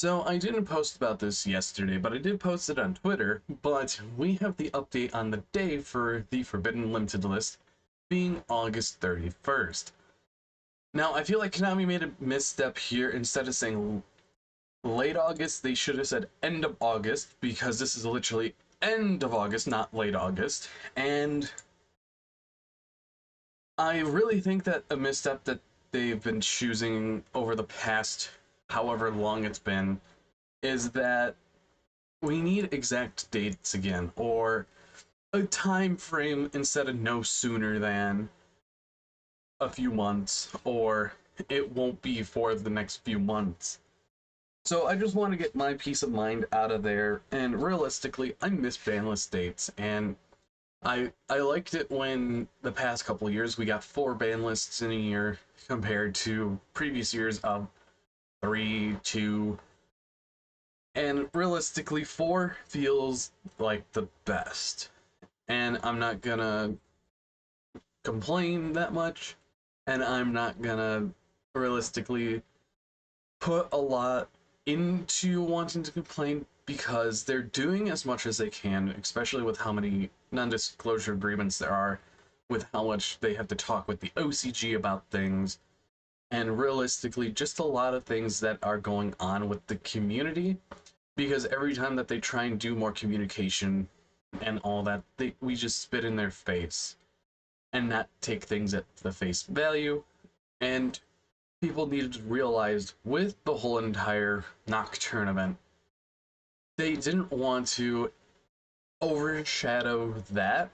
So I didn't post about this yesterday, but I did post it on Twitter, but we have the update on the day for the Forbidden Limited list being August 31st. Now, I feel like Konami made a misstep here. Instead of saying late August, they should have said end of August, because this is literally end of August, not late August. And I really think that a misstep that they've been choosing over the past however long it's been is that we need exact dates again, or a time frame instead of no sooner than a few months, or it won't be for the next few months. So I just want to get my peace of mind out of there, and realistically, I miss banlist dates, and I liked it when the past couple of years we got 4 ban lists in a year compared to previous years of 3, 2, and realistically 4 feels like the best. And I'm not gonna complain that much, and I'm not gonna realistically put a lot into wanting to complain, because they're doing as much as they can, especially with how many non-disclosure agreements there are, with how much they have to talk with the OCG about things, and realistically just a lot of things that are going on with the community, because every time that they try and do more communication and all that, we just spit in their face and not take things at the face value. And people needed to realize with the whole entire Nocturne event, they didn't want to overshadow that,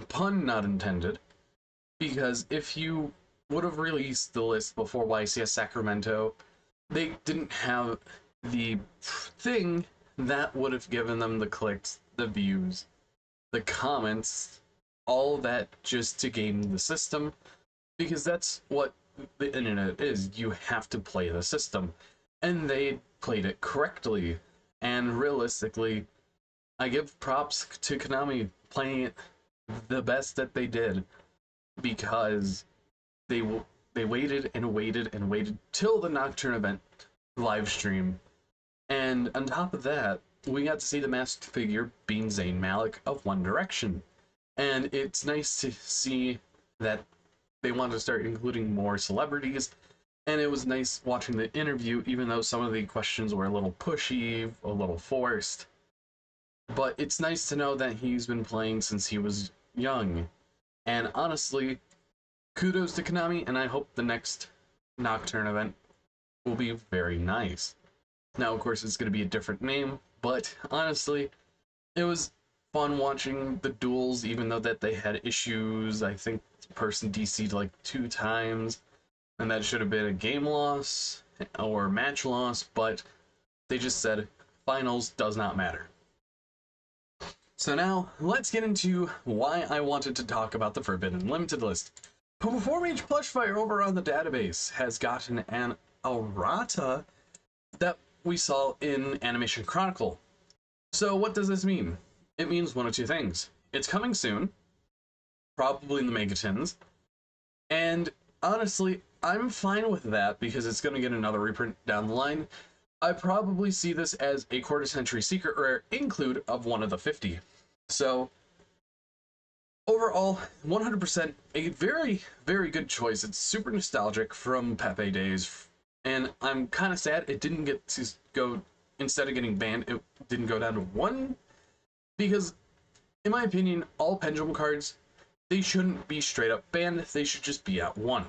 pun not intended, because if you would have released the list before YCS Sacramento, they didn't have the thing that would have given them the clicks, the views, the comments, all that, just to game the system, because that's what the internet is. You have to play the system, and they played it correctly. And realistically, I give props to Konami playing it the best that they did, because they waited and waited and waited till the Nocturne event live stream. And on top of that, we got to see the masked figure being Zayn Malik of One Direction. And it's nice to see that they want to start including more celebrities. And it was nice watching the interview, even though some of the questions were a little pushy, a little forced. But it's nice to know that he's been playing since he was young. And honestly, kudos to Konami, and I hope the next Nocturne event will be very nice. Now, of course, it's going to be a different name, but honestly, it was fun watching the duels, even though that they had issues. I think the person DC'd like 2 times, and that should have been a game loss or match loss, but they just said finals does not matter. So now, let's get into why I wanted to talk about the Forbidden Limited list. Performage Plushfire over on the database has gotten an errata that we saw in Animation Chronicle. So what does this mean? It means one of 2 things. It's coming soon, probably in the Megatins, and honestly, I'm fine with that because it's going to get another reprint down the line. I probably see this as a quarter century secret rare include of one of the 50. So overall, 100% a very, very good choice. It's super nostalgic from Pepe days, and I'm kind of sad it didn't get to go, instead of getting banned, it didn't go down to 1, because in my opinion, all Pendulum cards, they shouldn't be straight up banned, they should just be at 1.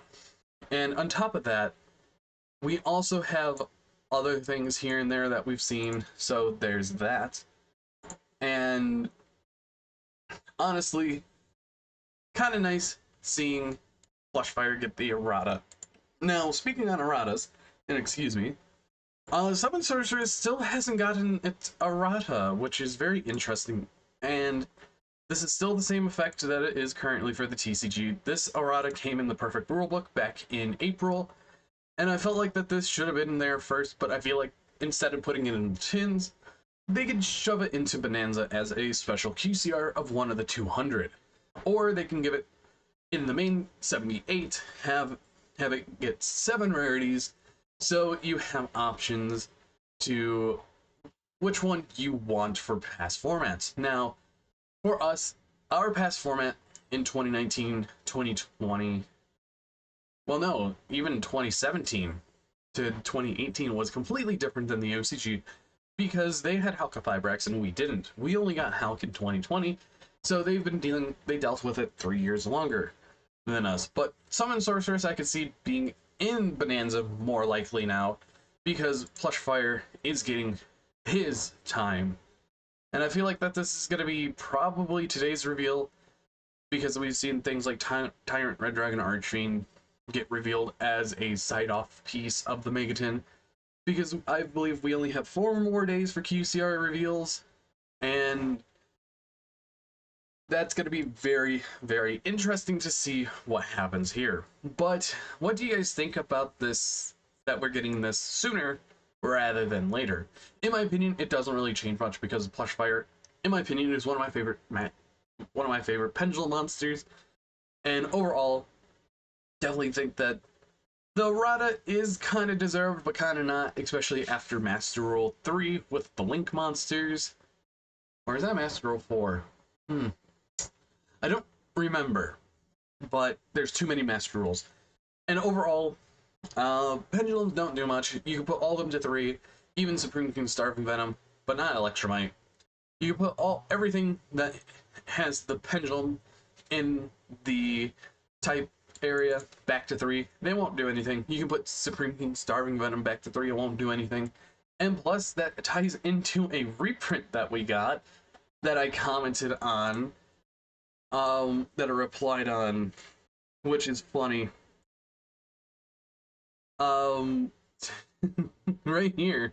And on top of that, we also have other things here and there that we've seen, so there's that. And honestly, kind of nice seeing Plushfire get the errata. Now, speaking on erratas, and excuse me, Summon Sorceress still hasn't gotten its errata, which is very interesting, and this is still the same effect that it is currently for the TCG. This errata came in the Perfect Rulebook back in April, and I felt like that this should have been there first, but I feel like instead of putting it in tins, they could shove it into Bonanza as a special QCR of one of the 200. Or they can give it in the main 78, have it get 7 rarities, so you have options to which one you want for past formats. Now, for us, our past format in 2019, 2020, well, no, even 2017 to 2018 was completely different than the OCG because they had Hulk Fibrax and we didn't. We only got Hulk in 2020, so they dealt with it 3 years longer than us. But Summon Sorceress I could see being in Bonanza more likely now because Plushfire is getting his time. And I feel like that this is going to be probably today's reveal because we've seen things like Tyrant Red Dragon Archfiend get revealed as a side-off piece of the Megaton because I believe we only have 4 more days for QCR reveals, and that's going to be very, very interesting to see what happens here. But what do you guys think about this, that we're getting this sooner rather than later? In my opinion, it doesn't really change much because Plushfire, in my opinion, is one of my favorite pendulum monsters, and overall, definitely think that the errata is kind of deserved, but kind of not, especially after Master Rule 3 with the Link monsters. Or is that Master Rule 4? I don't remember, but there's too many Master Rules. And overall, pendulums don't do much. You can put all of them to 3, even Supreme King Starving Venom, but not Electromite. You can put everything that has the pendulum in the type area back to 3. They won't do anything. You can put Supreme King Starving Venom back to 3. It won't do anything. And plus, that ties into a reprint that we got that I commented on, that I replied on, which is funny. Right here,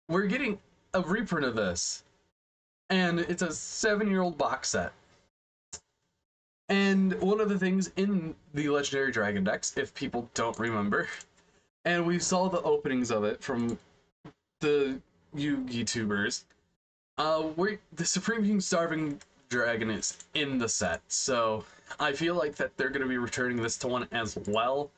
we're getting a reprint of this, and it's a 7-year-old box set. And one of the things in the Legendary Dragon decks, if people don't remember, and we saw the openings of it from the YouTubers, where the Supreme King Starving Dragon is in the set. So I feel like that they're going to be returning this to 1 as well.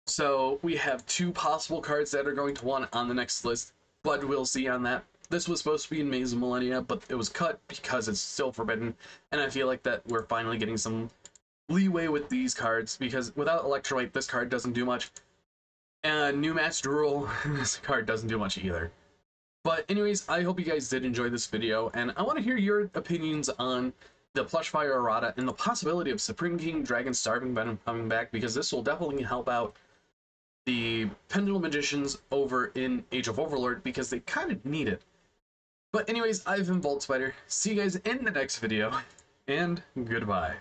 So we have 2 possible cards that are going to 1 on the next list, but we'll see on that. This was supposed to be in Maze of Millennia, but it was cut because it's still forbidden, and I feel like that we're finally getting some leeway with these cards, because without Electrolyte, this card doesn't do much, and New Master Rule, this card doesn't do much either. But anyways, I hope you guys did enjoy this video, and I want to hear your opinions on the Plushfire errata and the possibility of Supreme King Dragon Starving Venom coming back, because this will definitely help out the Pendulum Magicians over in Age of Overlord, because they kind of need it. But anyways, I've been Volt Spider. See you guys in the next video, and goodbye.